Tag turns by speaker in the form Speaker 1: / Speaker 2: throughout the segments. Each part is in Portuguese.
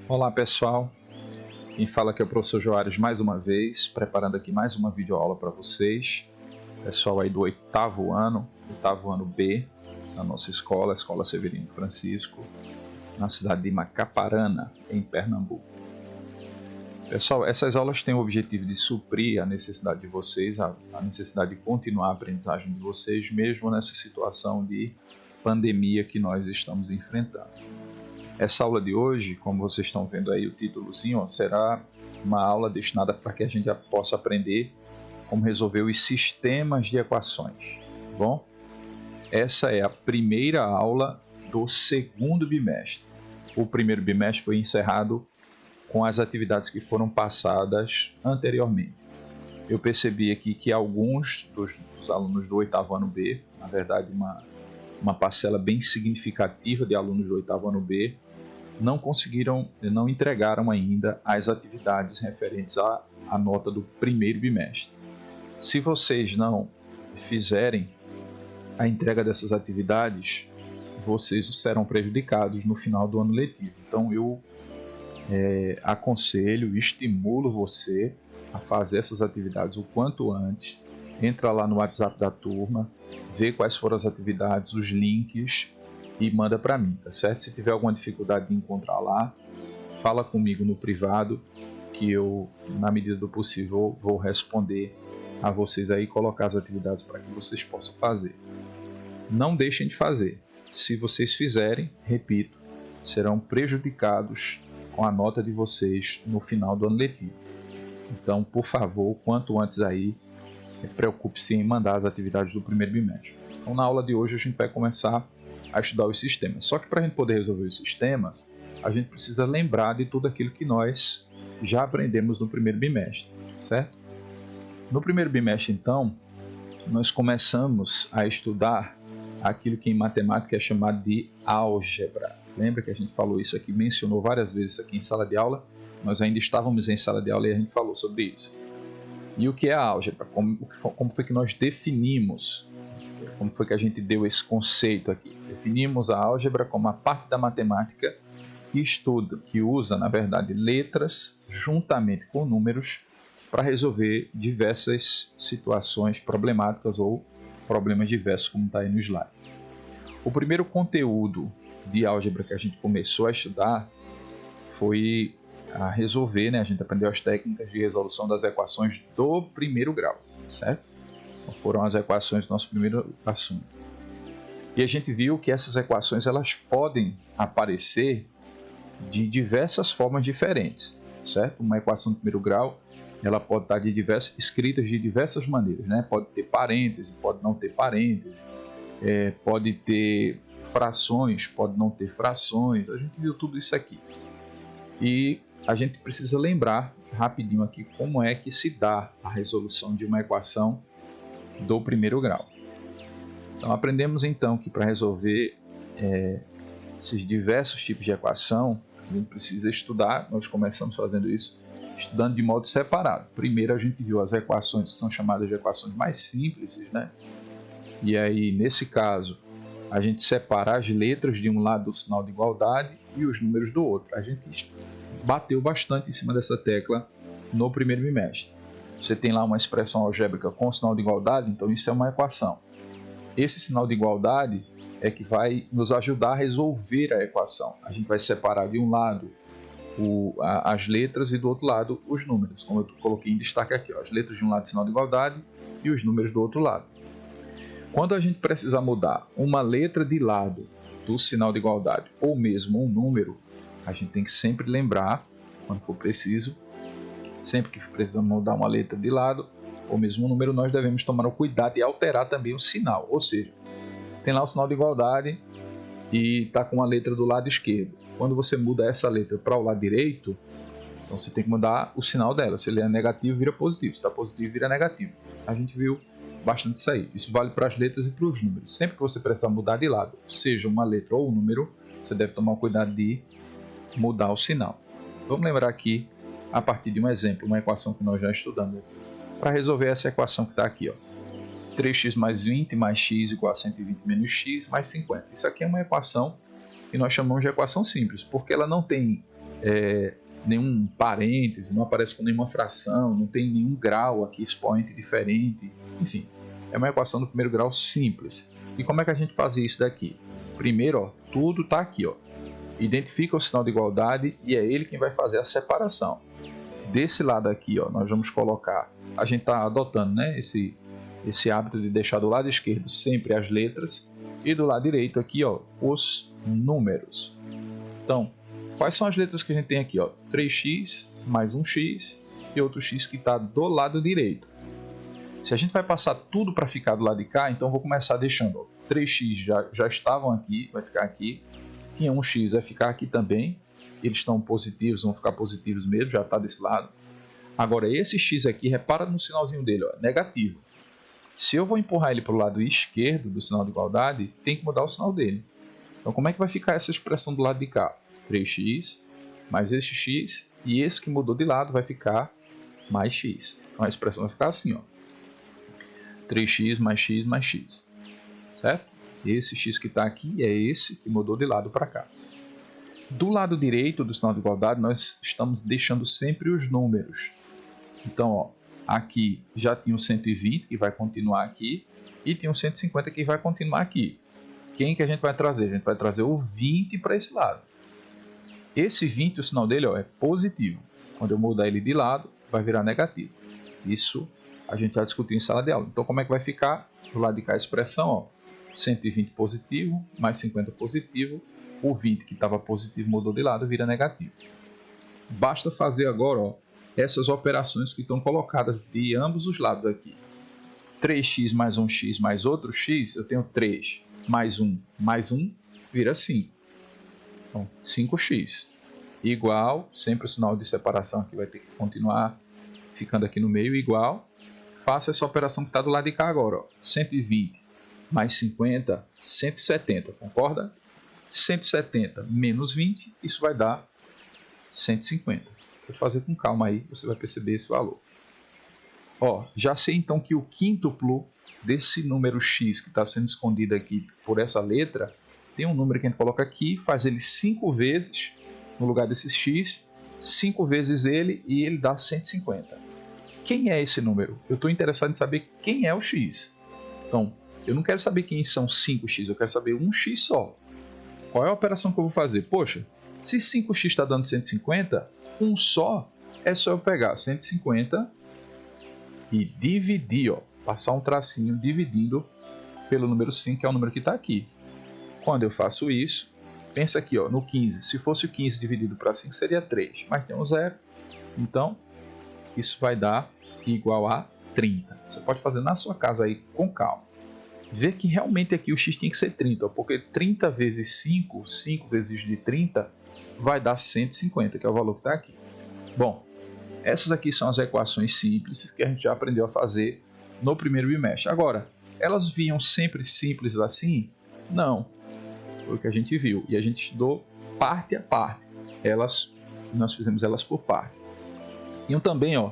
Speaker 1: Olá pessoal, quem fala aqui é o professor Joares mais uma vez, preparando aqui mais uma videoaula para vocês. Pessoal aí do oitavo ano B, na nossa escola, a Escola Severino Francisco, na cidade de Macaparana, em Pernambuco. Pessoal, essas aulas têm o objetivo de suprir a necessidade de vocês, a necessidade de continuar a aprendizagem de vocês, mesmo nessa situação de pandemia que nós estamos enfrentando. Essa aula de hoje, como vocês estão vendo aí o títulozinho, será uma aula destinada para que a gente possa aprender como resolver os sistemas de equações, tá bom? Essa é a primeira aula do segundo bimestre. O primeiro bimestre foi encerrado com as atividades que foram passadas anteriormente. Eu percebi aqui que alguns dos alunos do oitavo ano B, na verdade uma parcela bem significativa de alunos do oitavo ano B, não entregaram ainda as atividades referentes à nota do primeiro bimestre. Se vocês não fizerem a entrega dessas atividades, vocês serão prejudicados no final do ano letivo. Então eu aconselho, estimulo você a fazer essas atividades o quanto antes. Entra lá no WhatsApp da turma, vê quais foram as atividades, os links e manda para mim, tá certo? Se tiver alguma dificuldade de encontrar lá, fala comigo no privado que eu, na medida do possível, vou responder a vocês aí e colocar as atividades para que vocês possam fazer. Não deixem de fazer. Se vocês fizerem, repito, serão prejudicados com a nota de vocês no final do ano letivo. Então, por favor, quanto antes aí, preocupe-se em mandar as atividades do primeiro bimestre. Então, na aula de hoje, a gente vai começar a estudar os sistemas. Só que para a gente poder resolver os sistemas, a gente precisa lembrar de tudo aquilo que nós já aprendemos no primeiro bimestre, certo? No primeiro bimestre, então, nós começamos a estudar aquilo que em matemática é chamado de álgebra. Lembra que a gente falou isso aqui, mencionou várias vezes aqui em sala de aula? Nós ainda estávamos em sala de aula e a gente falou sobre isso. E o que é a álgebra? Como foi que nós definimos? Como foi que a gente deu esse conceito aqui? Definimos a álgebra como a parte da matemática que estuda, que usa, na verdade, letras juntamente com números para resolver diversas situações problemáticas ou problemas diversos, como está aí no slide. O primeiro conteúdo de álgebra que a gente começou a estudar foi a resolver, né? A gente aprendeu as técnicas de resolução das equações do primeiro grau, certo? Então, foram as equações do nosso primeiro assunto. E a gente viu que essas equações elas podem aparecer de diversas formas diferentes, certo? Uma equação de primeiro grau ela pode estar escritas de diversas maneiras, né? Pode ter parêntese, pode não ter parêntese, pode ter frações, pode não ter frações. A gente viu tudo isso aqui. E a gente precisa lembrar rapidinho aqui como é que se dá a resolução de uma equação do primeiro grau. Então aprendemos então que para resolver esses diversos tipos de equação, a gente precisa estudar. Nós começamos fazendo isso estudando de modo separado. Primeiro a gente viu as equações que são chamadas de equações mais simples, né? E aí nesse caso a gente separa as letras de um lado do sinal de igualdade e os números do outro. A gente bateu bastante em cima dessa tecla no primeiro bimestre. Você tem lá uma expressão algébrica com sinal de igualdade, então isso é uma equação. Esse sinal de igualdade é que vai nos ajudar a resolver a equação. A gente vai separar de um lado as letras e do outro lado os números, como eu coloquei em destaque aqui, ó, as letras de um lado sinal de igualdade e os números do outro lado. Quando a gente precisar mudar uma letra de lado do sinal de igualdade ou mesmo um número, a gente tem que sempre lembrar, quando for preciso, sempre que precisamos mudar uma letra de lado ou mesmo um número, nós devemos tomar o cuidado de alterar também o sinal. Ou seja, você tem lá o sinal de igualdade e está com a letra do lado esquerdo. Quando você muda essa letra para o lado direito, então você tem que mudar o sinal dela. Se ele é negativo, vira positivo. Se está positivo, vira negativo. A gente viu bastante isso aí. Isso vale para as letras e para os números. Sempre que você precisar mudar de lado, seja uma letra ou um número, você deve tomar o cuidado de mudar o sinal. Vamos lembrar aqui, a partir de um exemplo, uma equação que nós já estudamos. Para resolver essa equação que está aqui, ó. 3x mais 20 mais x igual a 120 menos x mais 50. Isso aqui é uma equação que nós chamamos de equação simples, porque ela não tem nenhum parêntese, não aparece com nenhuma fração, não tem nenhum grau aqui, expoente diferente, enfim, é uma equação do primeiro grau simples. E como é que a gente faz isso daqui? Primeiro, ó, tudo está aqui, ó. Identifica o sinal de igualdade e é ele quem vai fazer a separação. Desse lado aqui, ó, nós vamos colocar, a gente está adotando, né, esse hábito de deixar do lado esquerdo sempre as letras e do lado direito aqui, ó, os números. Então, quais são as letras que a gente tem aqui? Ó? 3x mais um x e outro x que está do lado direito. Se a gente vai passar tudo para ficar do lado de cá, então vou começar deixando. Ó, 3x já estavam aqui, vai ficar aqui. Tinha um x, vai ficar aqui também. Eles estão positivos, vão ficar positivos mesmo, já está desse lado. Agora, esse x aqui, repara no sinalzinho dele, ó, negativo. Se eu vou empurrar ele para o lado esquerdo do sinal de igualdade, tem que mudar o sinal dele. Então, como é que vai ficar essa expressão do lado de cá? 3x mais esse x e esse que mudou de lado vai ficar mais x. Então a expressão vai ficar assim, ó. 3x mais x mais x. Certo? Esse x que está aqui é esse que mudou de lado para cá. Do lado direito do sinal de igualdade, nós estamos deixando sempre os números. Então, ó, aqui já tinha o 120 que vai continuar aqui e tinha o 150 que vai continuar aqui. Quem que a gente vai trazer? A gente vai trazer o 20 para esse lado. Esse 20, o sinal dele, ó, é positivo. Quando eu mudar ele de lado, vai virar negativo. Isso a gente já discutiu em sala de aula. Então, como é que vai ficar? Do lado de cá a expressão, ó, 120 positivo, mais 50 positivo. O 20 que estava positivo mudou de lado, vira negativo. Basta fazer agora, ó, essas operações que estão colocadas de ambos os lados aqui. 3x mais 1x mais outro x, eu tenho 3 mais 1, vira 5. Então, 5x igual, sempre o sinal de separação aqui vai ter que continuar ficando aqui no meio, igual. Faça essa operação que está do lado de cá agora. Ó. 120 mais 50, 170, concorda? 170 menos 20, isso vai dar 150. Vou fazer com calma aí, você vai perceber esse valor. Ó, já sei então que o quíntuplo desse número x que está sendo escondido aqui por essa letra, tem um número que a gente coloca aqui, faz ele 5 vezes no lugar desse x, 5 vezes ele e ele dá 150. Quem é esse número? Eu estou interessado em saber quem é o x. Então, eu não quero saber quem são 5x, eu quero saber um x só. Qual é a operação que eu vou fazer? Poxa, se 5x está dando 150, um só é só eu pegar 150 e dividir, ó, passar um tracinho dividindo pelo número 5, que é o número que está aqui. Quando eu faço isso, pensa aqui, ó, no 15. Se fosse o 15 dividido para 5, seria 3. Mas tem um zero. Então, isso vai dar igual a 30. Você pode fazer na sua casa aí com calma. Vê que realmente aqui o x tem que ser 30. Ó, porque 30 vezes 5, 5 vezes de 30, vai dar 150, que é o valor que está aqui. Bom, essas aqui são as equações simples que a gente já aprendeu a fazer no primeiro bimestre. Agora, elas vinham sempre simples assim? Não. Foi o que a gente viu. E a gente estudou parte a parte. Nós fizemos elas por parte. Iam também, ó,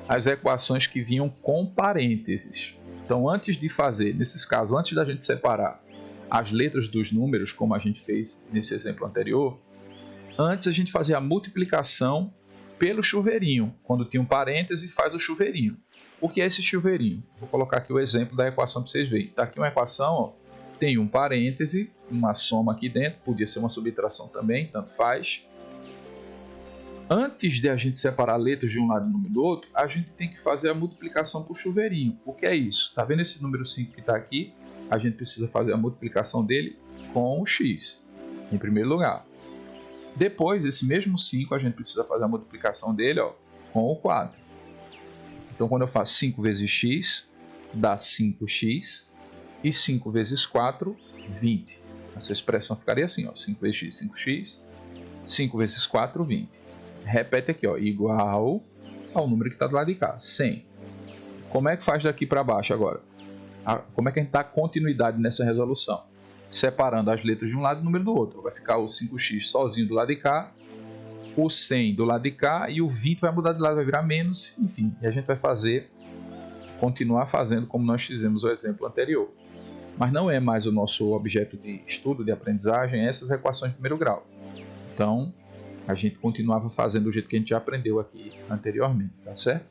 Speaker 1: as equações que vinham com parênteses. Então, antes de fazer, nesses casos, antes da gente separar as letras dos números, como a gente fez nesse exemplo anterior, antes a gente fazia a multiplicação pelo chuveirinho. Quando tinha um parêntese, faz o chuveirinho. O que é esse chuveirinho? Vou colocar aqui o exemplo da equação para vocês verem. Está aqui uma equação, ó, tem um parêntese, uma soma aqui dentro, podia ser uma subtração também, tanto faz. Antes de a gente separar letras de um lado e número do outro, a gente tem que fazer a multiplicação por chuveirinho. O que é isso? Está vendo esse número 5 que está aqui? A gente precisa fazer a multiplicação dele com o x, em primeiro lugar. Depois, esse mesmo 5, a gente precisa fazer a multiplicação dele, ó, com o 4. Então, quando eu faço 5 vezes x, dá 5x. E 5 vezes 4, 20. Essa expressão ficaria assim, ó, 5 vezes x, 5x. 5 vezes 4, 20. Repete aqui, ó, igual ao número que está do lado de cá, 100. Como é que faz daqui para baixo agora? Como é que a gente dá continuidade nessa resolução? Separando as letras de um lado e o número do outro. Vai ficar o 5x sozinho do lado de cá, o 100 do lado de cá e o 20 vai mudar de lado, vai virar menos, enfim. E a gente vai continuar fazendo como nós fizemos o exemplo anterior. Mas não é mais o nosso objeto de estudo, de aprendizagem, essas equações de primeiro grau. Então, a gente continuava fazendo do jeito que a gente já aprendeu aqui anteriormente, tá certo?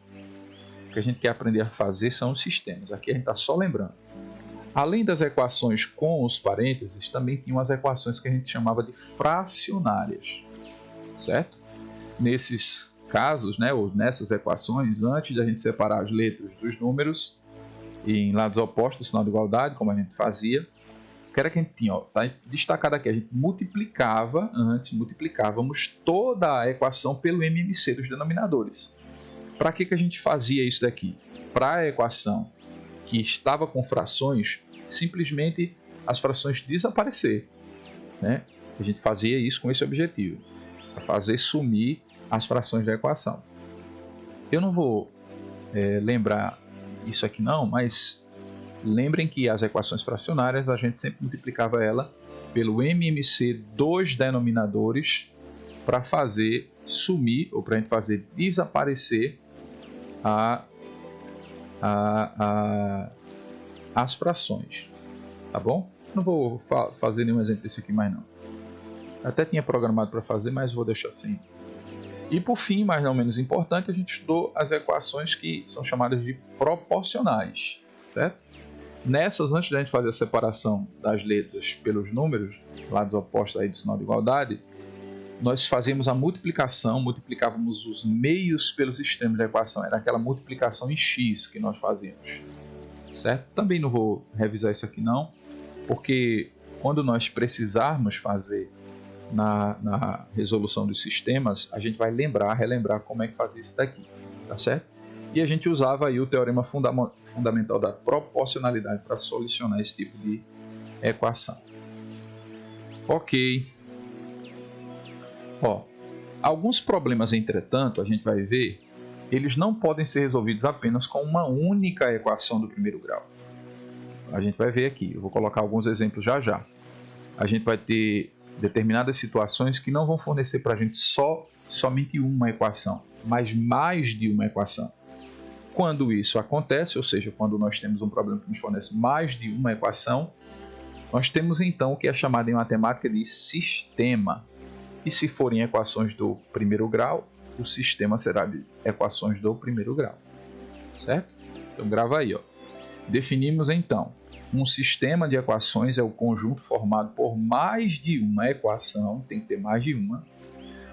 Speaker 1: O que a gente quer aprender a fazer são os sistemas. Aqui a gente está só lembrando. Além das equações com os parênteses, também tinham as equações que a gente chamava de fracionárias, certo? Nesses casos, né, ou nessas equações, antes de a gente separar as letras dos números em lados opostos, sinal de igualdade, como a gente fazia, o que era que a gente tinha? Tá destacado aqui, a gente multiplicávamos toda a equação pelo MMC dos denominadores. Para que a gente fazia isso daqui? Para a equação que estava com frações, simplesmente as frações desaparecer, né? A gente fazia isso com esse objetivo, para fazer sumir as frações da equação. Eu não vou lembrar isso aqui não, mas lembrem que as equações fracionárias a gente sempre multiplicava ela pelo MMC dos denominadores para fazer sumir, ou para a gente fazer desaparecer as frações, tá bom? Não vou fazer nenhum exemplo desse aqui mais não. Até tinha programado para fazer, mas vou deixar assim. E por fim, mas não menos importante, a gente estudou as equações que são chamadas de proporcionais, certo? Nessas, antes da gente fazer a separação das letras pelos números, lados opostos aí do sinal de igualdade, nós fazíamos a multiplicação, multiplicávamos os meios pelos extremos da equação. Era aquela multiplicação em x que nós fazíamos, certo? Também não vou revisar isso aqui não, porque quando nós precisarmos fazer na resolução dos sistemas, a gente vai relembrar como é que fazia isso daqui, tá certo? E a gente usava aí o teorema fundamental da proporcionalidade para solucionar esse tipo de equação. Ok. Alguns problemas, entretanto, a gente vai ver, eles não podem ser resolvidos apenas com uma única equação do primeiro grau. A gente vai ver aqui, eu vou colocar alguns exemplos já já. A gente vai ter determinadas situações que não vão fornecer para a gente somente uma equação, mas mais de uma equação. Quando isso acontece, ou seja, quando nós temos um problema que nos fornece mais de uma equação, nós temos então o que é chamado em matemática de sistema. E se forem equações do primeiro grau, o sistema será de equações do primeiro grau, certo? Então grava aí, Definimos então, um sistema de equações é o conjunto formado por mais de uma equação, tem que ter mais de uma,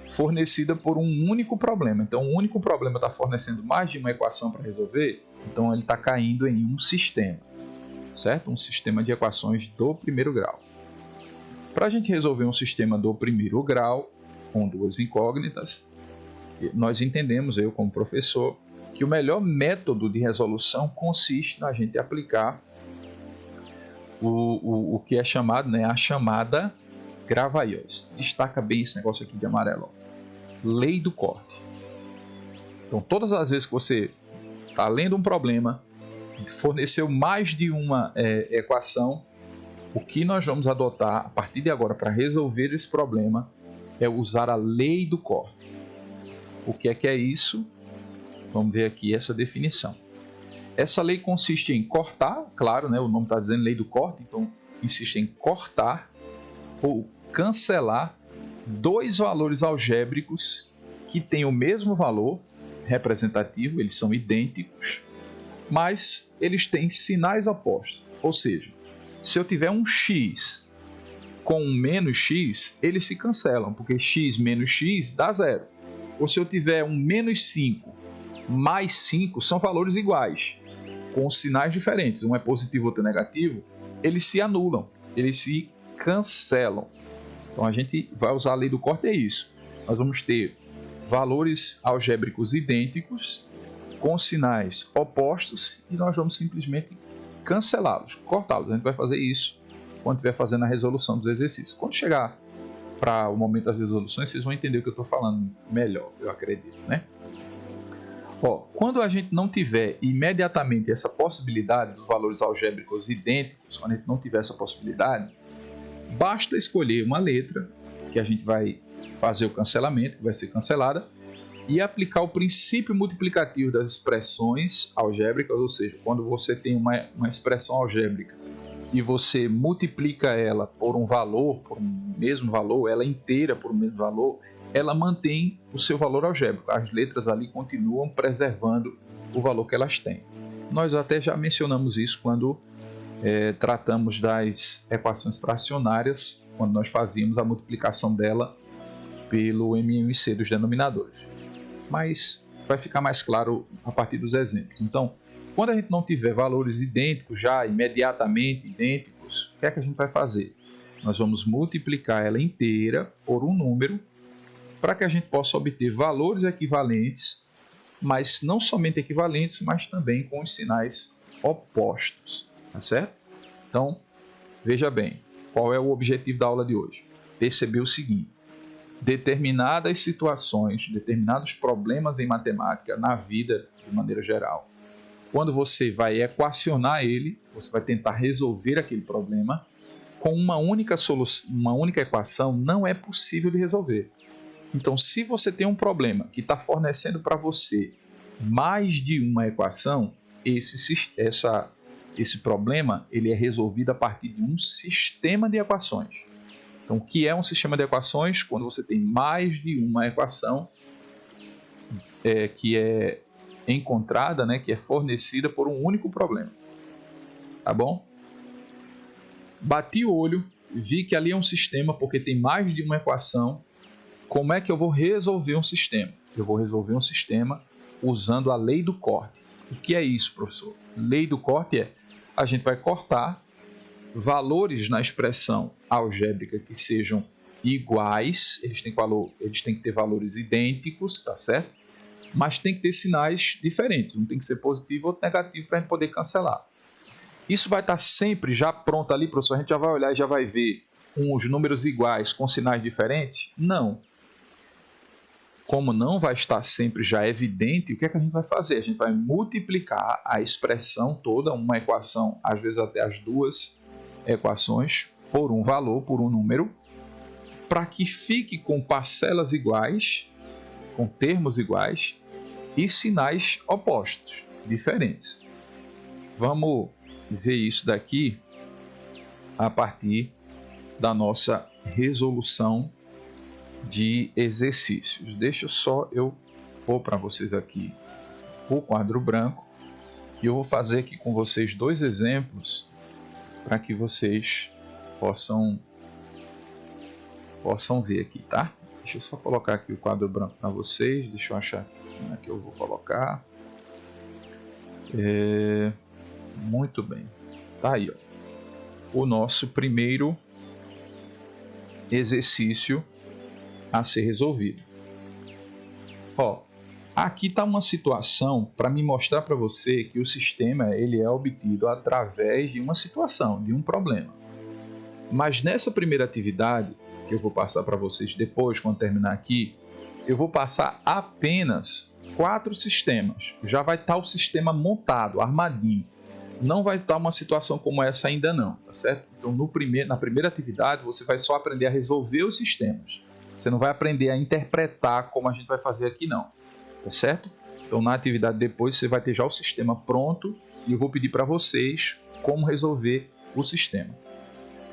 Speaker 1: fornecida por um único problema. Então, um único problema está fornecendo mais de uma equação para resolver, então ele está caindo em um sistema, certo? Um sistema de equações do primeiro grau. Para a gente resolver um sistema do primeiro grau, com duas incógnitas, nós entendemos, eu como professor, que o melhor método de resolução consiste na gente aplicar o que é chamado, né, a chamada, grava aí, destaca bem esse negócio aqui de amarelo, lei do corte. Então, todas as vezes que você está lendo um problema, forneceu mais de uma equação, o que nós vamos adotar a partir de agora para resolver esse problema é usar a lei do corte. O que é isso? Vamos ver aqui essa definição. Essa lei consiste em cortar, claro, né, o nome está dizendo lei do corte, então insiste em cortar ou cancelar dois valores algébricos que têm o mesmo valor representativo, eles são idênticos, mas eles têm sinais opostos. Ou seja, se eu tiver um x com um menos x, eles se cancelam, porque x menos x dá zero. Ou se eu tiver um menos 5 mais 5, são valores iguais, com sinais diferentes, um é positivo, outro é negativo, eles se anulam, eles se cancelam. Então a gente vai usar a lei do corte, é isso. Nós vamos ter valores algébricos idênticos, com sinais opostos, e nós vamos simplesmente cancelá-los, cortá-los. A gente vai fazer isso quando estiver fazendo a resolução dos exercícios. Quando chegar para o momento das resoluções, vocês vão entender o que eu estou falando melhor, eu acredito, né? Quando a gente não tiver imediatamente essa possibilidade dos valores algébricos idênticos, quando a gente não tiver essa possibilidade, basta escolher uma letra que a gente vai fazer o cancelamento, que vai ser cancelada, e aplicar o princípio multiplicativo das expressões algébricas, ou seja, quando você tem uma expressão algébrica e você multiplica ela por um valor, por um mesmo valor, ela inteira por um mesmo valor, ela mantém o seu valor algébrico. As letras ali continuam preservando o valor que elas têm. Nós até já mencionamos isso quando tratamos das equações fracionárias, quando nós fazíamos a multiplicação dela pelo MMC dos denominadores. Mas vai ficar mais claro a partir dos exemplos. Então, quando a gente não tiver valores idênticos, já imediatamente idênticos, o que é que a gente vai fazer? Nós vamos multiplicar ela inteira por um número para que a gente possa obter valores equivalentes, mas não somente equivalentes, mas também com os sinais opostos, tá certo? Então, veja bem, qual é o objetivo da aula de hoje? Perceber o seguinte: determinadas situações, determinados problemas em matemática, na vida de maneira geral, quando você vai equacionar ele, você vai tentar resolver aquele problema, com uma única solução, uma única equação, não é possível de resolver. Então, se você tem um problema que está fornecendo para você mais de uma equação, esse problema ele é resolvido a partir de um sistema de equações. Então, o que é um sistema de equações? Quando você tem mais de uma equação que é encontrada, né, que é fornecida por um único problema. Tá bom? Bati o olho, vi que ali é um sistema porque tem mais de uma equação. Como é que eu vou resolver um sistema? Eu vou resolver um sistema usando a lei do corte. O que é isso, professor? Lei do corte é: a gente vai cortar valores na expressão algébrica que sejam iguais, eles têm que ter valores idênticos, tá certo? Mas tem que ter sinais diferentes, um tem que ser positivo ou negativo para a gente poder cancelar. Isso vai estar sempre já pronto ali, professor? A gente já vai olhar e já vai ver uns números iguais com sinais diferentes? Não. Como não vai estar sempre já evidente, o que é que a gente vai fazer? A gente vai multiplicar a expressão toda, uma equação, às vezes até as duas equações, por um valor, por um número, para que fique com parcelas iguais, com termos iguais e sinais opostos, diferentes. Vamos ver isso daqui a partir da nossa resolução de exercícios. Deixa só eu pôr para vocês aqui o quadro branco e eu vou fazer aqui com vocês dois exemplos para que vocês possam ver aqui, tá? Deixa eu só colocar aqui o quadro branco para vocês. Deixa eu achar como é que eu vou colocar. Muito bem. Tá aí, ó, o nosso primeiro exercício a ser resolvido. Ó, aqui está uma situação para me mostrar para você que o sistema ele é obtido através de uma situação, de um problema. Mas nessa primeira atividade, que eu vou passar para vocês depois, quando terminar aqui, eu vou passar apenas 4 sistemas. Já vai estar o sistema montado, armadinho. Não vai estar uma situação como essa ainda não, tá certo? Então, na primeira atividade, você vai só aprender a resolver os sistemas. Você não vai aprender a interpretar como a gente vai fazer aqui não, tá certo? Então, na atividade depois, você vai ter já o sistema pronto e eu vou pedir para vocês como resolver o sistema.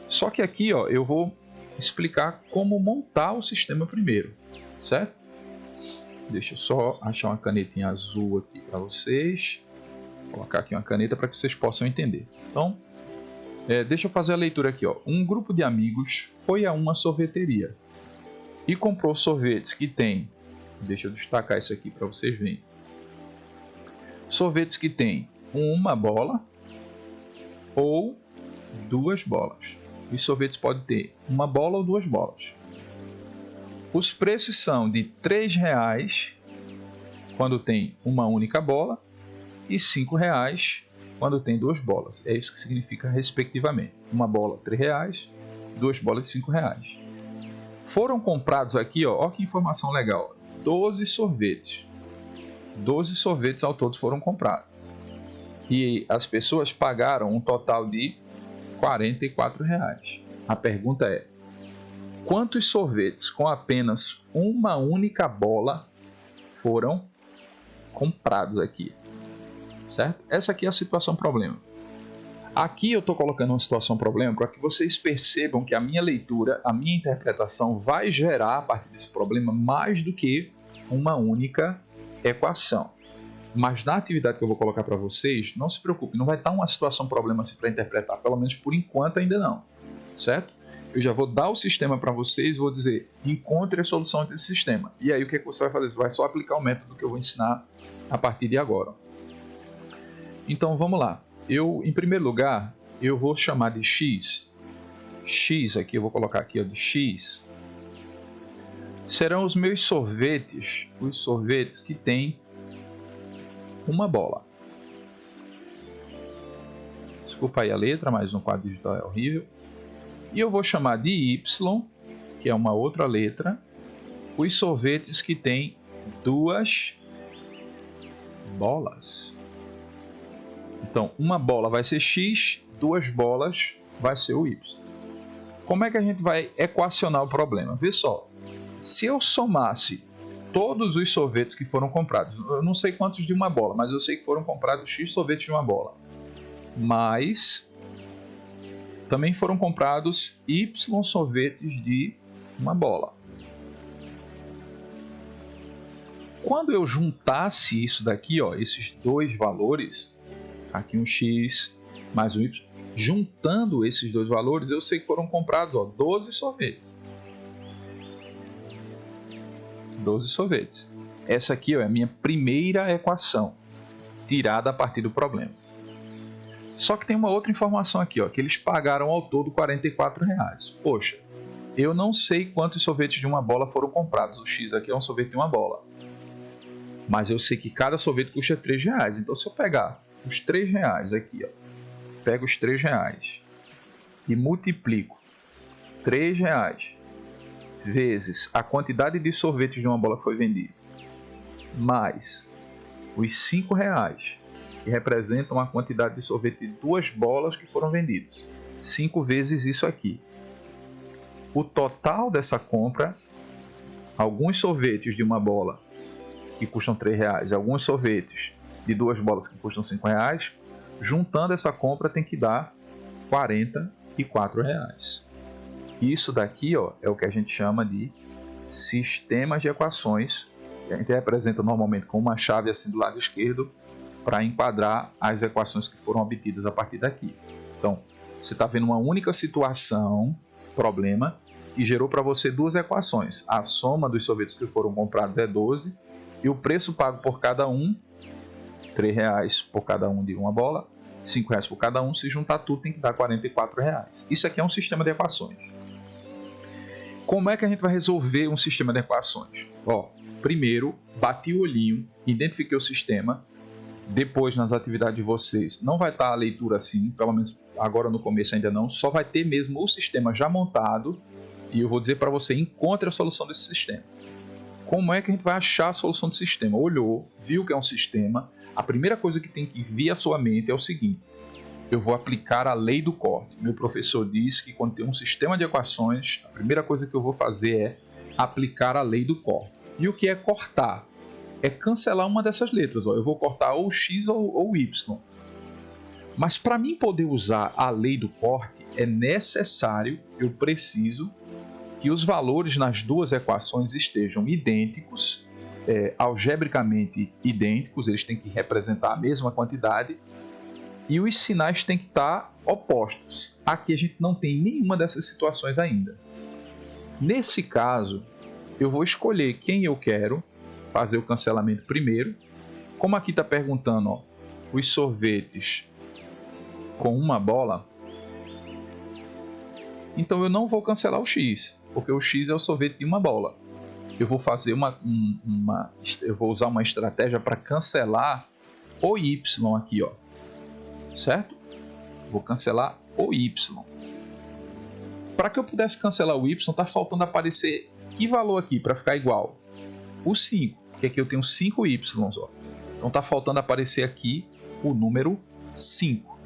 Speaker 1: Só que aqui, ó, eu vou explicar como montar o sistema primeiro, certo? Deixa eu só achar uma canetinha azul aqui para vocês. Vou colocar aqui uma caneta para que vocês possam entender. Então, deixa eu fazer a leitura aqui, ó. Um grupo de amigos foi a uma sorveteria e comprou sorvetes que tem, deixa eu destacar isso aqui para vocês verem, sorvetes que tem uma bola ou 2 bolas. Os sorvetes podem ter uma bola ou 2 bolas. Os preços são de R$3 quando tem uma única bola e R$5 quando tem 2 bolas. É isso que significa respectivamente. Uma bola R$3, 2 bolas R$5. Foram comprados aqui, ó que informação legal, 12 sorvetes. 12 sorvetes ao todo foram comprados. E as pessoas pagaram um total de R$44. A pergunta é: quantos sorvetes com apenas uma única bola foram comprados aqui? Certo? Essa aqui é a situação problema. Aqui eu estou colocando uma situação problema para que vocês percebam que a minha leitura, a minha interpretação vai gerar a partir desse problema mais do que uma única equação. Mas na atividade que eu vou colocar para vocês, não se preocupe, não vai estar uma situação problema assim para interpretar, pelo menos por enquanto ainda não, certo? Eu já vou dar o sistema para vocês, vou dizer, encontre a solução desse sistema. E aí o que, é que você vai fazer? Você vai só aplicar o método que eu vou ensinar a partir de agora. Então vamos lá. Em primeiro lugar, eu vou chamar de x. X aqui, eu vou colocar aqui ó, de x. Serão os meus sorvetes, os sorvetes que tem uma bola. Desculpa aí a letra, mas um quadro digital é horrível. E eu vou chamar de y, que é uma outra letra, os sorvetes que tem duas bolas. Então, uma bola vai ser x, duas bolas vai ser o y. Como é que a gente vai equacionar o problema? Vê só, se eu somasse todos os sorvetes que foram comprados, eu não sei quantos de uma bola, mas eu sei que foram comprados x sorvetes de uma bola, mas também foram comprados y sorvetes de uma bola. Quando eu juntasse isso daqui, ó, esses dois valores, aqui um x mais um y, juntando esses dois valores, eu sei que foram comprados 12 sorvetes. 12 sorvetes. Essa aqui ó, é a minha primeira equação, tirada a partir do problema. Só que tem uma outra informação aqui, ó, que eles pagaram ao todo R$44. Poxa, eu não sei quantos sorvetes de uma bola foram comprados. O x aqui é um sorvete de uma bola. Mas eu sei que cada sorvete custa R$3. Então, se eu pegar os R$3 aqui, ó, pego os R$3 e multiplico R$3 vezes a quantidade de sorvetes de uma bola que foi vendida, mais os R$5, que representam a quantidade de sorvete de duas bolas que foram vendidas. 5 vezes isso aqui. O total dessa compra, alguns sorvetes de uma bola que custam R$3 e alguns sorvetes de duas bolas que custam R$5, juntando essa compra tem que dar R$44. Isso daqui ó, é o que a gente chama de sistemas de equações, que a gente representa normalmente com uma chave assim do lado esquerdo para enquadrar as equações que foram obtidas a partir daqui. Então, você está vendo uma única situação, problema, que gerou para você duas equações. A soma dos sorvetes que foram comprados é 12 e o preço pago por cada um, R$3 por cada um de uma bola, R$5 por cada um, se juntar tudo tem que dar R$44. Isso aqui é um sistema de equações. Como é que a gente vai resolver um sistema de equações? Ó, primeiro, bati o olhinho, identifiquei o sistema. Depois, nas atividades de vocês, não vai estar a leitura assim, pelo menos agora no começo ainda não, só vai ter mesmo o sistema já montado e eu vou dizer para você, encontre a solução desse sistema. Como é que a gente vai achar a solução do sistema? Olhou, viu que é um sistema, a primeira coisa que tem que vir à sua mente é o seguinte: eu vou aplicar a lei do corte. Meu professor disse que quando tem um sistema de equações, a primeira coisa que eu vou fazer é aplicar a lei do corte. E o que é cortar? É cancelar uma dessas letras. Ó. Eu vou cortar ou x ou y. Mas para mim poder usar a lei do corte, é necessário, eu preciso, que os valores nas duas equações estejam idênticos, algebricamente idênticos, eles têm que representar a mesma quantidade, e os sinais têm que estar opostos. Aqui a gente não tem nenhuma dessas situações ainda. Nesse caso, eu vou escolher quem eu quero, fazer o cancelamento primeiro. Como aqui está perguntando, ó, os sorvetes com uma bola, então eu não vou cancelar o x, porque o x é o sorvete de uma bola. Eu vou fazer eu vou usar uma estratégia para cancelar o y aqui, ó, certo? Vou cancelar o y. Para que eu pudesse cancelar o y, está faltando aparecer que valor aqui para ficar igual? O 5, porque aqui eu tenho 5 y, ó. Então está faltando aparecer aqui o número 5.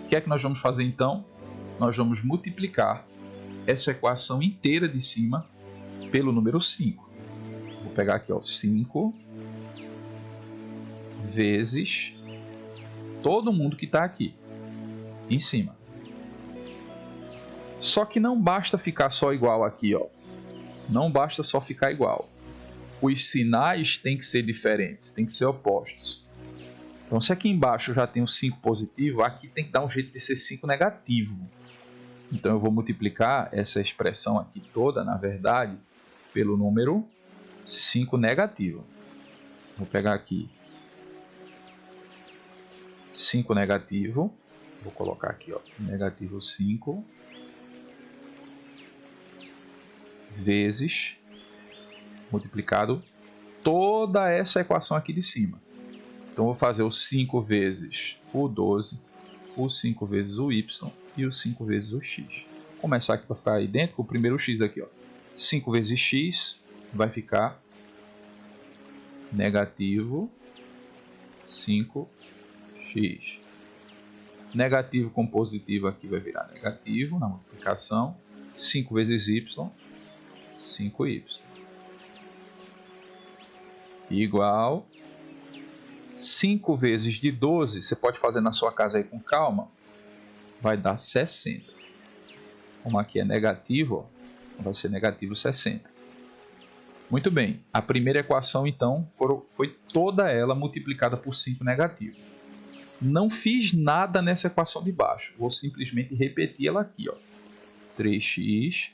Speaker 1: O que é que nós vamos fazer então? Nós vamos multiplicar essa equação inteira de cima pelo número 5. Vou pegar aqui, ó, 5 vezes todo mundo que está aqui. em cima. Só que não basta ficar só igual aqui, ó. Não basta só ficar igual. Os sinais têm que ser diferentes, têm que ser opostos. Então, se aqui embaixo já tem um 5 positivo, aqui tem que dar um jeito de ser 5 negativo. Então, eu vou multiplicar essa expressão aqui toda, na verdade, pelo número 5 negativo. Vou pegar aqui 5 negativo. Vou colocar aqui, ó, negativo 5 vezes multiplicado toda essa equação aqui de cima. Então, vou fazer o 5 vezes o 12, o 5 vezes o y e o 5 vezes o x. Vou começar aqui para ficar idêntico. O primeiro x aqui, ó. 5 vezes x vai ficar negativo 5x. Negativo com positivo aqui vai virar negativo na multiplicação. 5 vezes y, 5y. Igual 5 vezes de 12, você pode fazer na sua casa aí com calma, vai dar 60. Como aqui é negativo, ó, vai ser negativo 60. Muito bem, a primeira equação então foi toda ela multiplicada por 5 negativo. Não fiz nada nessa equação de baixo, vou simplesmente repetir ela aqui, ó. 3x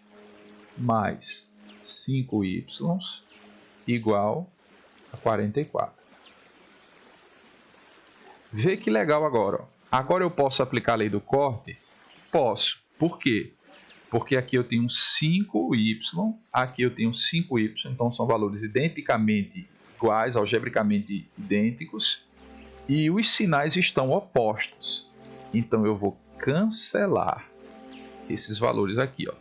Speaker 1: mais 5y igual a 44. Vê que legal agora. Ó. Agora eu posso aplicar a lei do corte? Posso. Por quê? Porque aqui eu tenho 5y, aqui eu tenho 5y, então são valores identicamente iguais, algebricamente idênticos, e os sinais estão opostos. Então eu vou cancelar esses valores aqui, ó.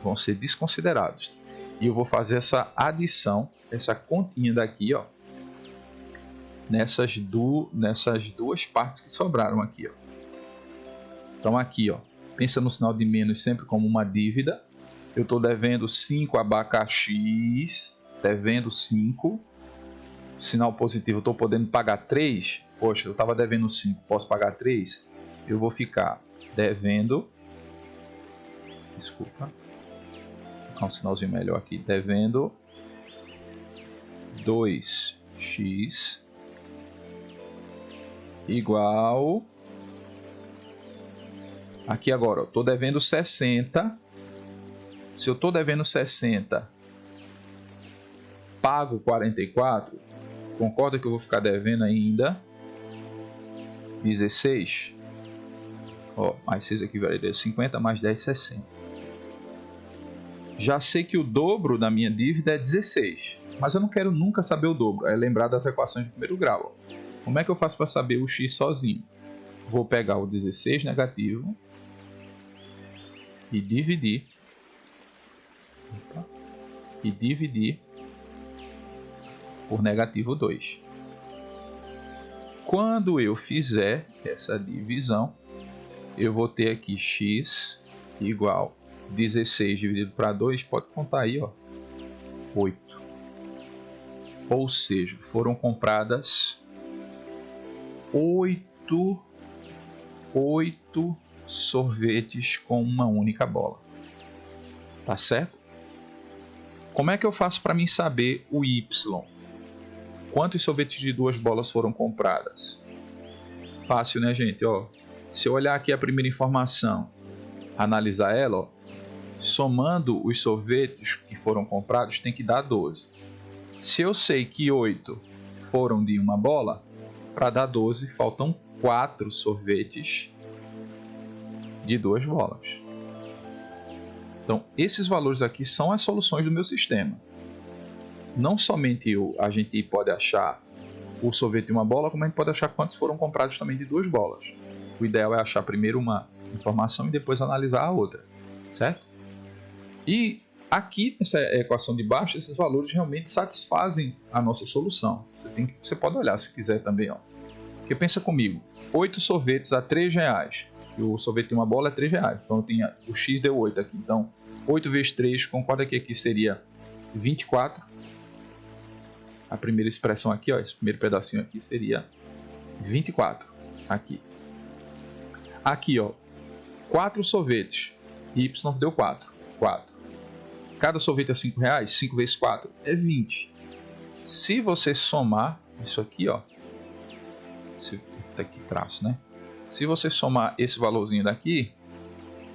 Speaker 1: Vão ser desconsiderados. E eu vou fazer essa adição, essa continha daqui, ó, nessas duas partes que sobraram aqui, ó. Então aqui, ó, pensa no sinal de menos sempre como uma dívida. Eu estou devendo 5 abacaxis, devendo 5. Sinal positivo, eu estou podendo pagar 3. Poxa, eu estava devendo 5, posso pagar 3? Eu vou ficar devendo... Desculpa. Vou colocar um sinalzinho melhor aqui. Devendo 2x igual... Aqui agora, estou devendo 60. Se eu estou devendo 60, pago 44, concorda que eu vou ficar devendo ainda 16? Ó, mais 6 aqui vai dar 50, mais 10, 60. Já sei que o dobro da minha dívida é 16, mas eu não quero nunca saber o dobro. É lembrar das equações de primeiro grau. Ó. Como é que eu faço para saber o x sozinho? Vou pegar o 16 negativo e dividir. E dividir por negativo 2. Quando eu fizer essa divisão, eu vou ter aqui x igual 16 dividido para 2, pode contar aí, ó, 8. Ou seja, foram compradas 8 sorvetes com uma única bola. Tá certo? Como é que eu faço para mim saber o y? Quantos sorvetes de 2 bolas foram compradas? Fácil, né, gente? Ó, se eu olhar aqui a primeira informação, analisar ela, ó, somando os sorvetes que foram comprados, tem que dar 12. Se eu sei que 8 foram de uma bola, para dar 12, faltam 4 sorvetes de 2 bolas. Então, esses valores aqui são as soluções do meu sistema. Não somente a gente pode achar o sorvete de uma bola, como a gente pode achar quantos foram comprados também de 2 bolas. O ideal é achar primeiro uma informação e depois analisar a outra, certo? E aqui nessa equação de baixo, esses valores realmente satisfazem a nossa solução. Você pode olhar se quiser também, ó. Porque pensa comigo, 8 sorvetes a R$3. E o sorvete de uma bola é R$3. Então eu tenho, o x deu 8 aqui. Então 8 vezes 3, concorda que aqui seria 24. A primeira expressão aqui, ó, esse primeiro pedacinho aqui seria 24. Aqui. Aqui, ó, 4 sorvetes. Y deu 4. 4. Cada sorvete é R$5. 5 vezes 4 é 20. Se você somar isso aqui, ó. Tá aqui traço, né? Se você somar esse valorzinho daqui,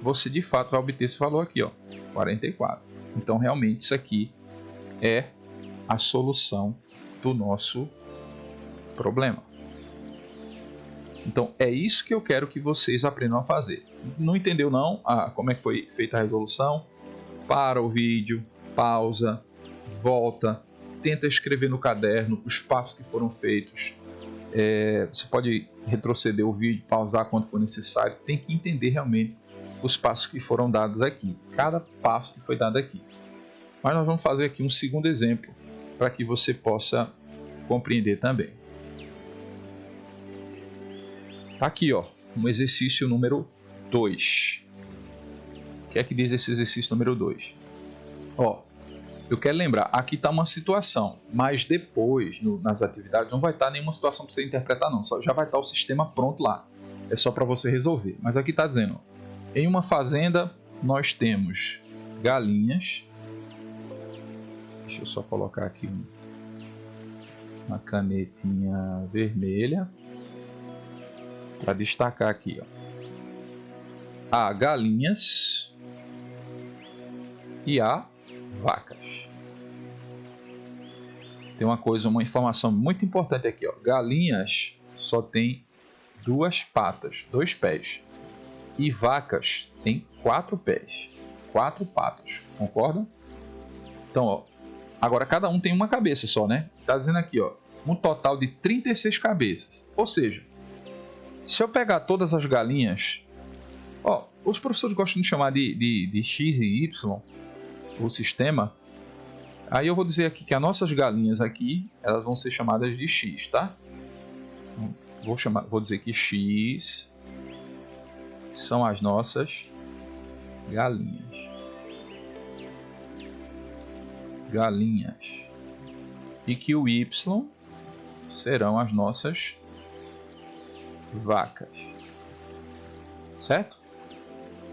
Speaker 1: você de fato vai obter esse valor aqui, ó, 44. Então, realmente, isso aqui é a solução do nosso problema. Então, é isso que eu quero que vocês aprendam a fazer. Não entendeu não? Como é que foi feita a resolução? Para o vídeo, pausa, volta, tenta escrever no caderno os passos que foram feitos. Você pode retroceder o vídeo, pausar quando for necessário. Tem que entender realmente os passos que foram dados aqui. Cada passo que foi dado aqui. Mas nós vamos fazer aqui um segundo exemplo para que você possa compreender também. Tá aqui, ó, um exercício número 2. O que é que diz esse exercício número 2? Ó, eu quero lembrar, aqui está uma situação, mas depois, nas atividades, não vai estar nenhuma situação para você interpretar não, já vai estar o sistema pronto lá. É só para você resolver. Mas aqui está dizendo, ó, em uma fazenda nós temos galinhas. Deixa eu só colocar aqui uma canetinha vermelha para destacar aqui, ó. Há galinhas e há vacas. Tem uma informação muito importante aqui, ó. Galinhas só tem 2 patas, 2 pés. E vacas tem 4 pés, 4 patas. Concordam? Então, ó, agora cada um tem uma cabeça só, né? Tá dizendo aqui, ó, um total de 36 cabeças. Ou seja, se eu pegar todas as galinhas, ó, os professores gostam de chamar de X e Y, o sistema. Aí eu vou dizer aqui que as nossas galinhas aqui, elas vão ser chamadas de X, tá? Vou dizer que X são as nossas galinhas. E que o Y serão as nossas vacas. Certo?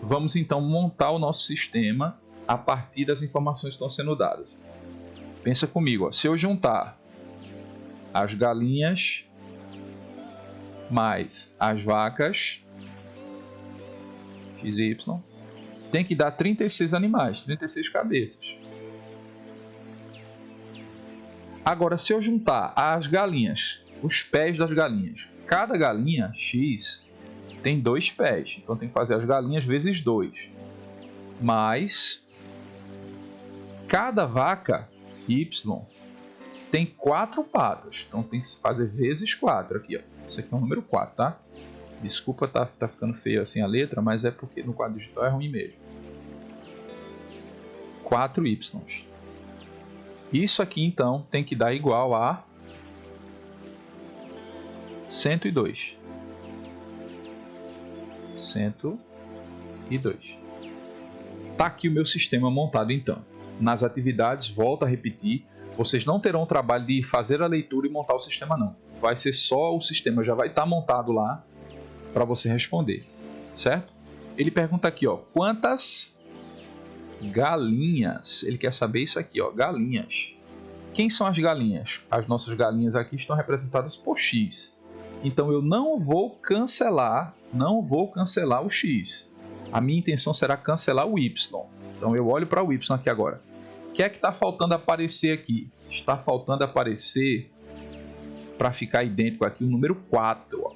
Speaker 1: Vamos então montar o nosso sistema a partir das informações que estão sendo dadas. Pensa comigo, ó. Se eu juntar as galinhas mais as vacas, XY, tem que dar 36 animais, 36 cabeças. Agora, se eu juntar as galinhas, os pés das galinhas, cada galinha, X, tem 2 pés. Então, tem que fazer as galinhas vezes 2. Mas, cada vaca, Y, tem 4 patas. Então, tem que fazer vezes 4 aqui, ó. Isso aqui é o número 4, tá? Desculpa, tá ficando feio assim a letra, mas é porque no quadro digital é ruim mesmo. 4 Y. Isso aqui, então, tem que dar igual a 102. 102. Tá aqui o meu sistema montado, então. Nas atividades, volto a repetir, vocês não terão o trabalho de fazer a leitura e montar o sistema, não. Vai ser só o sistema, já vai estar montado lá para você responder, certo? Ele pergunta aqui, ó, quantas galinhas? Ele quer saber isso aqui, ó, galinhas. Quem são as galinhas? As nossas galinhas aqui estão representadas por X. Então eu não vou cancelar o X. A minha intenção será cancelar o Y. Então eu olho para o Y aqui agora. O que é que está faltando aparecer aqui? Está faltando aparecer, para ficar idêntico aqui, o número 4. Ó.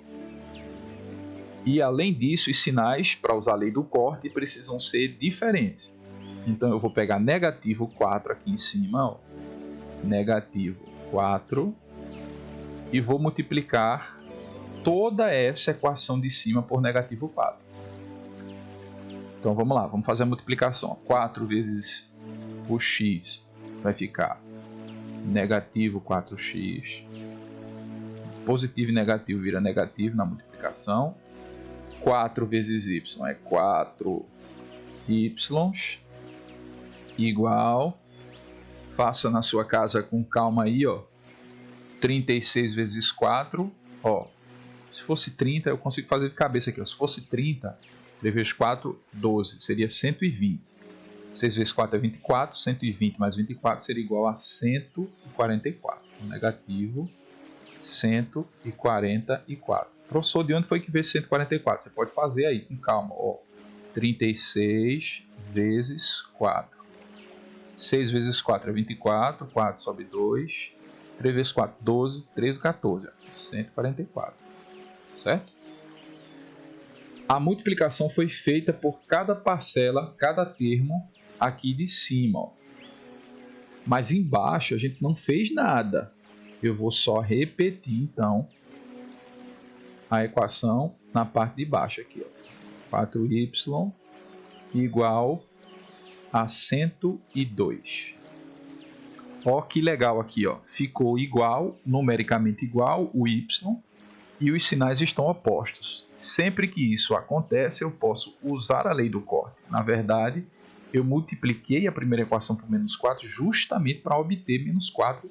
Speaker 1: E além disso, os sinais, para usar a lei do corte, precisam ser diferentes. Então eu vou pegar negativo 4 aqui em cima, ó. Negativo 4, e vou multiplicar toda essa equação de cima por negativo 4. Então vamos lá, vamos fazer a multiplicação. 4 vezes o x vai ficar negativo 4x. Positivo e negativo vira negativo na multiplicação. 4 vezes y é 4y igual, faça na sua casa com calma aí, ó, 36 vezes 4, ó, se fosse 30 eu consigo fazer de cabeça aqui, ó. Se fosse 30 3 vezes 4, 12, seria 120. 6 vezes 4 é 24, 120 mais 24 seria igual a 144. Negativo 144. Professor, de onde foi que veio 144? Você pode fazer aí com calma. Ó, 36 vezes 4. 6 vezes 4 é 24, 4 sobe 2. 3 vezes 4, 12, 13, 14. 144. Certo? A multiplicação foi feita por cada parcela, cada termo aqui de cima. Ó. Mas embaixo a gente não fez nada. Eu vou só repetir, então, a equação na parte de baixo aqui. Ó. 4y igual a 102. Ó, que legal aqui. Ó. Ficou igual, numericamente igual, o y, e os sinais estão opostos. Sempre que isso acontece, eu posso usar a lei do corte. Na verdade, eu multipliquei a primeira equação por menos 4 justamente para obter menos 4,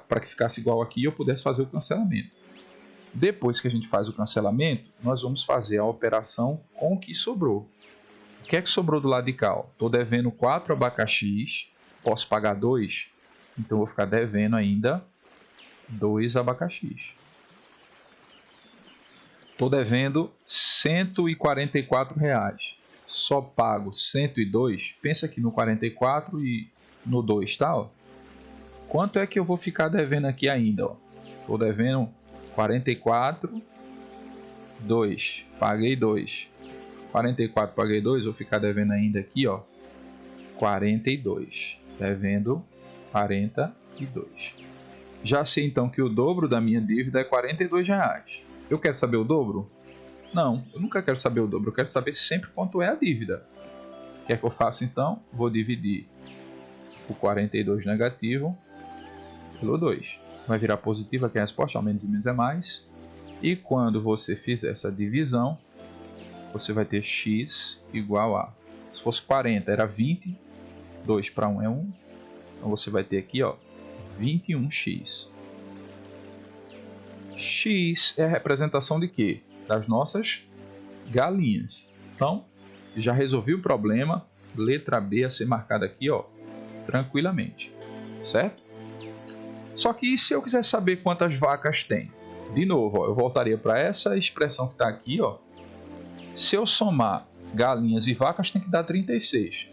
Speaker 1: para que ficasse igual aqui e eu pudesse fazer o cancelamento. Depois que a gente faz o cancelamento, nós vamos fazer a operação com o que sobrou. O que é que sobrou do lado de cá? Estou devendo 4 abacaxis, posso pagar 2, então vou ficar devendo ainda 2 abacaxis. Estou devendo R$ 144. Só pago 102. Pensa aqui no 44 e no 2, tá? Ó. Quanto é que eu vou ficar devendo aqui ainda? Estou devendo 44, 2. Paguei 2. 44, paguei 2. Vou ficar devendo ainda aqui, ó, 42. Devendo 42. Já sei então que o dobro da minha dívida é R$ 42. Eu quero saber o dobro? Não, eu nunca quero saber o dobro. Eu quero saber sempre quanto é a dívida. O que é que eu faço então? Vou dividir o 42 negativo pelo 2. Vai virar positivo, aqui é a resposta, ao menos e menos é mais. E quando você fizer essa divisão, você vai ter x igual a... Se fosse 40, era 20. 2 para 1 é 1. Então você vai ter aqui, ó, 21x. X é a representação de quê? Das nossas galinhas. Então, já resolvi o problema. Letra B a ser marcada aqui, ó, tranquilamente. Certo? Só que se eu quiser saber quantas vacas tem? De novo, ó, eu voltaria para essa expressão que está aqui. Ó. Se eu somar galinhas e vacas, tem que dar 36.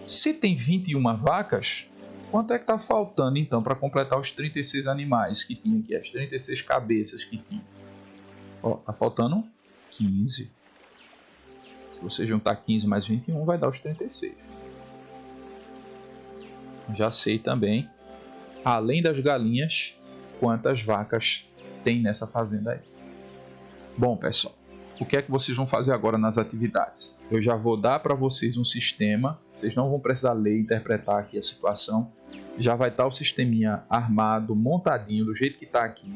Speaker 1: Se tem 21 vacas, quanto é que está faltando então para completar os 36 animais que tinha aqui, as 36 cabeças que tinha? Ó, tá faltando 15. Se você juntar 15 mais 21, vai dar os 36. Já sei também, além das galinhas, quantas vacas tem nessa fazenda aí. Bom, pessoal, o que é que vocês vão fazer agora nas atividades? Eu já vou dar para vocês um sistema, vocês não vão precisar ler e interpretar aqui a situação. Já vai estar o sisteminha armado, montadinho, do jeito que está aqui.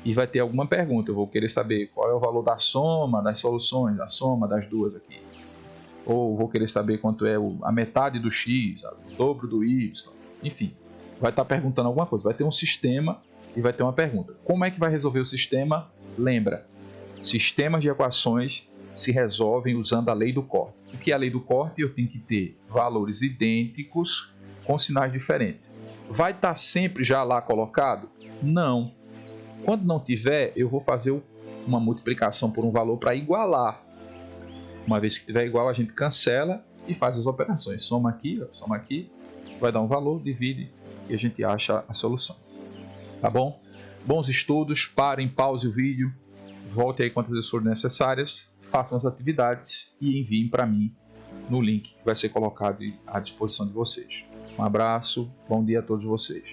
Speaker 1: E vai ter alguma pergunta, eu vou querer saber qual é o valor da soma das soluções, a soma das duas aqui. Ou vou querer saber quanto é a metade do x, o dobro do y, enfim. Vai estar perguntando alguma coisa, vai ter um sistema e vai ter uma pergunta. Como é que vai resolver o sistema? Lembra, sistemas de equações se resolvem usando a lei do corte. O que é a lei do corte? Eu tenho que ter valores idênticos com sinais diferentes. Vai estar sempre já lá colocado? Não. Quando não tiver, eu vou fazer uma multiplicação por um valor para igualar. Uma vez que tiver igual, a gente cancela e faz as operações. Soma aqui, vai dar um valor, divide e a gente acha a solução. Tá bom? Bons estudos, parem, pause o vídeo, volte aí quantas vezes forem necessárias, façam as atividades e enviem para mim no link que vai ser colocado à disposição de vocês. Um abraço, bom dia a todos vocês.